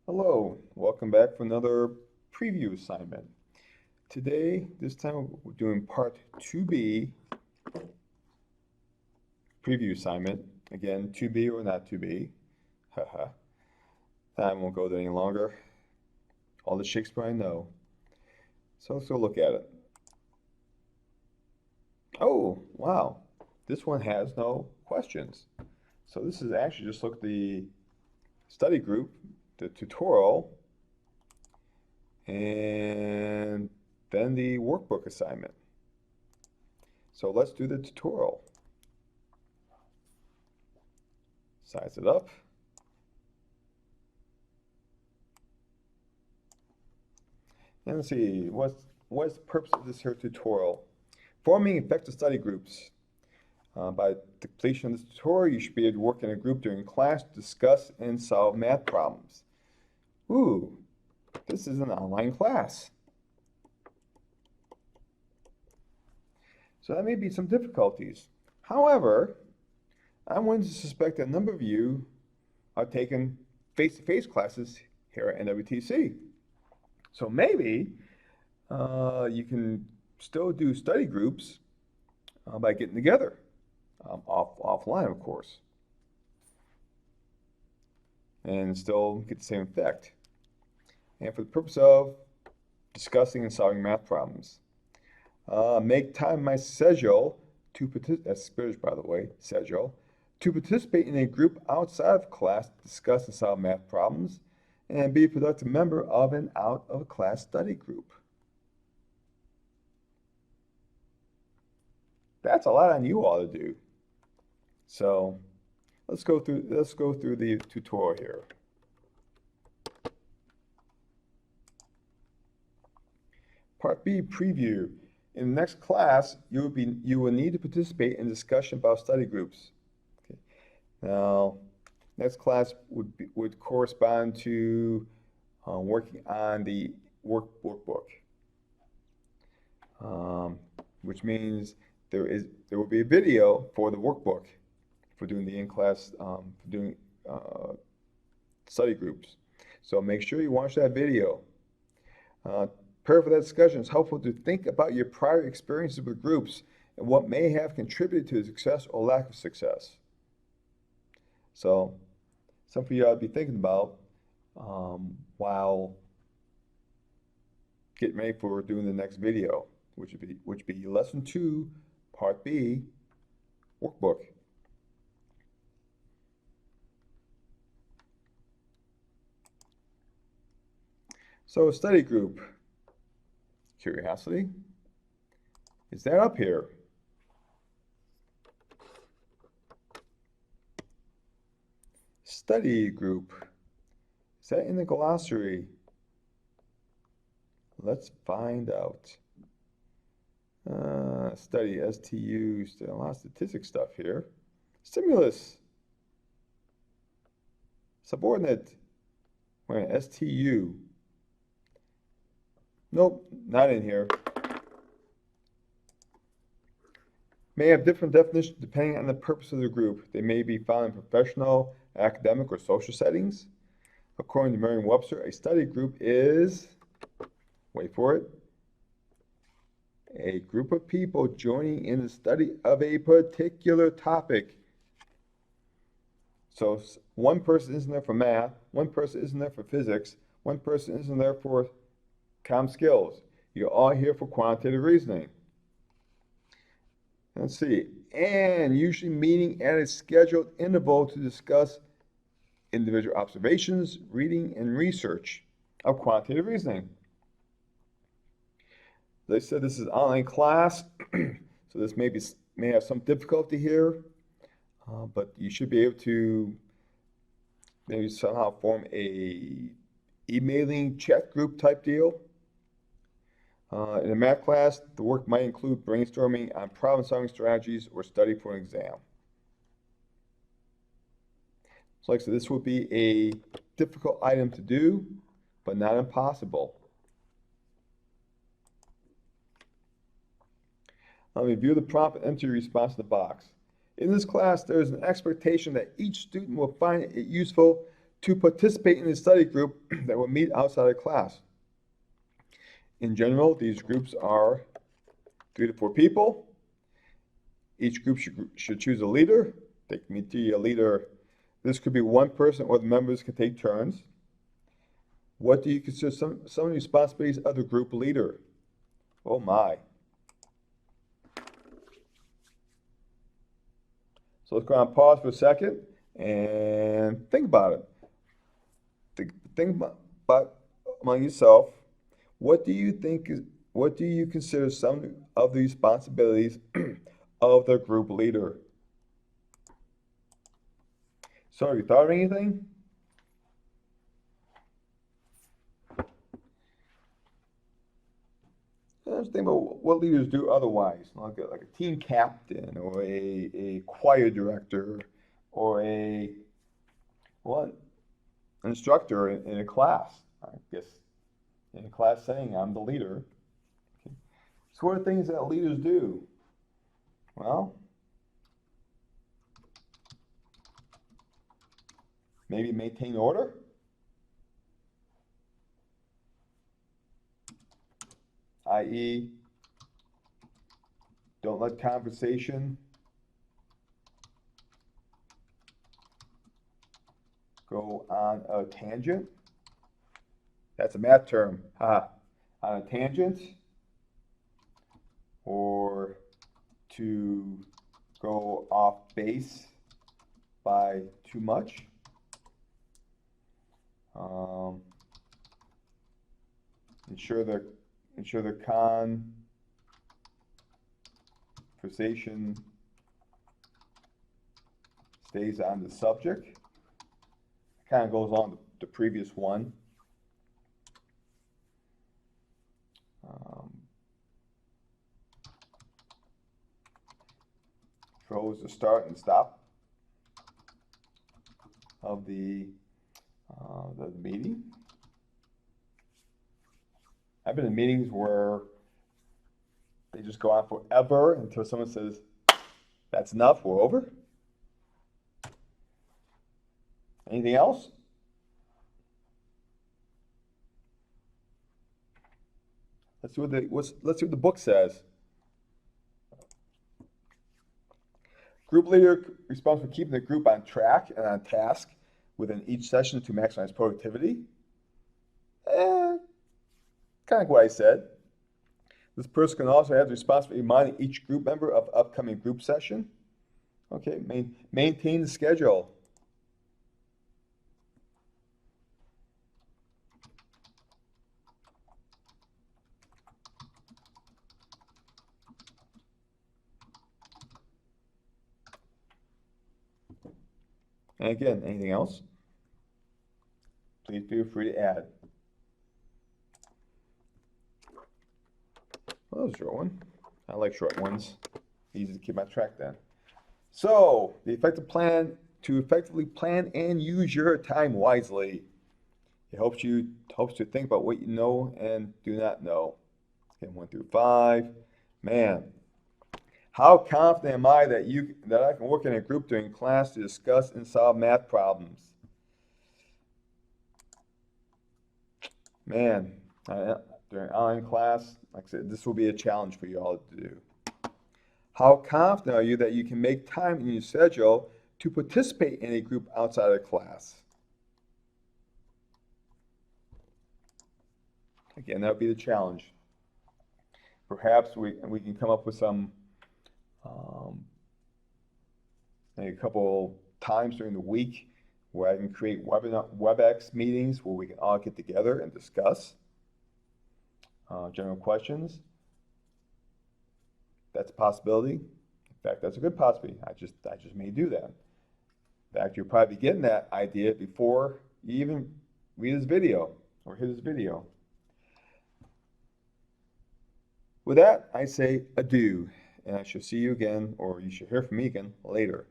Hello, welcome back for another preview assignment. Today, this time we're doing part 2B preview assignment. Again, 2B or not 2B. Haha. Time won't go there any longer. All the Shakespeare I know. So let's go look at it. Oh, wow. This one has no questions. So this is actually just look at the study group, the tutorial, and then the workbook assignment. So let's do the tutorial. Size it up. And let's see, what's the purpose of this here tutorial? Forming effective study groups. By the completion of this tutorial, you should be able to work in a group during class, discuss, and solve math problems. Ooh, this is an online class. So that may be some difficulties. However, I'm willing to suspect that a number of you are taking face-to-face classes here at NWTC. So maybe you can still do study groups by getting together, offline, of course, and still get the same effect. And for the purpose of discussing and solving math problems. Make time in my schedule to participate, that's Spanish by the way, schedule, to participate in a group outside of class to discuss and solve math problems, and be a productive member of an out-of-class study group. That's a lot on you all to do. So let's go through the tutorial here. Part B, preview. In the next class, you will need to participate in discussion about study groups. Okay. Now, next class would correspond to working on the workbook, which means there will be a video for the workbook for doing the in-class study groups. So make sure you watch that video. Prepare for that discussion. It's helpful to think about your prior experiences with groups and what may have contributed to success or lack of success. So, something you ought to be thinking about while getting ready for doing the next video, which would be Lesson 2, Part B, Workbook. So, study group. Curiosity. Is that up here? Study group. Is that in the glossary? Let's find out. Study, STU, a lot of statistics stuff here. Stimulus. Subordinate. Wait, STU. Nope, not in here. May have different definitions depending on the purpose of the group. They may be found in professional, academic, or social settings. According to Merriam-Webster, a study group is, wait for it, a group of people joining in the study of a particular topic. So one person isn't there for math, one person isn't there for physics, one person isn't there for comm skills. You're all here for quantitative reasoning. Let's see. And usually meeting at a scheduled interval to discuss individual observations, reading, and research of quantitative reasoning. They said this is an online class, so this may have some difficulty here, but you should be able to maybe somehow form a emailing chat group type deal. In a math class, the work might include brainstorming on problem-solving strategies or study for an exam. So like I said, this would be a difficult item to do, but not impossible. Review the prompt and enter your response in the box. In this class, there is an expectation that each student will find it useful to participate in a study group that will meet outside of class. In general, these groups are 3 to 4 people. Each group should choose a leader. They can be a leader. This could be one person, or the members can take turns. What do you consider some of the responsibilities of the group leader? Oh my. So let's go on pause for a second and think about it. Think about among yourself. What do you consider some of the responsibilities of the group leader? So have you thought of anything? Let's think about what leaders do otherwise, like a team captain or a choir director or an instructor in a class. I guess in a class setting, I'm the leader. Okay. So what are things that leaders do? Well, maybe maintain order. I.e., don't let conversation go on a tangent. That's a math term. On a tangent, or to go off base by too much. Ensure the conversation stays on the subject. Kind of goes on the previous one. Controls the start and stop of the meeting. I've been in meetings where they just go on forever until someone says, "That's enough, we're over." Anything else? Let's see what the book says. Group leader responsible for keeping the group on track and on task within each session to maximize productivity. Kind of like what I said. This person can also have the responsibility of reminding each group member of upcoming group session. Okay, maintain the schedule. And again, anything else? Please feel free to add. Well, that was a short one. I like short ones. Easy to keep on track then. So, to effectively plan and use your time wisely. It helps to think about what you know and do not know. Okay, 1 through 5. Man, how confident am I that I can work in a group during class to discuss and solve math problems? Man, during online class, like I said, this will be a challenge for you all to do. How confident are you that you can make time in your schedule to participate in a group outside of class? Again, that would be the challenge. Perhaps we can come up with some a couple times during the week where I can create WebEx meetings where we can all get together and discuss general questions. That's a possibility. In fact, that's a good possibility. I just may do that. In fact, you'll probably be getting that idea before you even read this video or hear this video. With that, I say adieu, and I shall see you again, or you shall hear from me again later.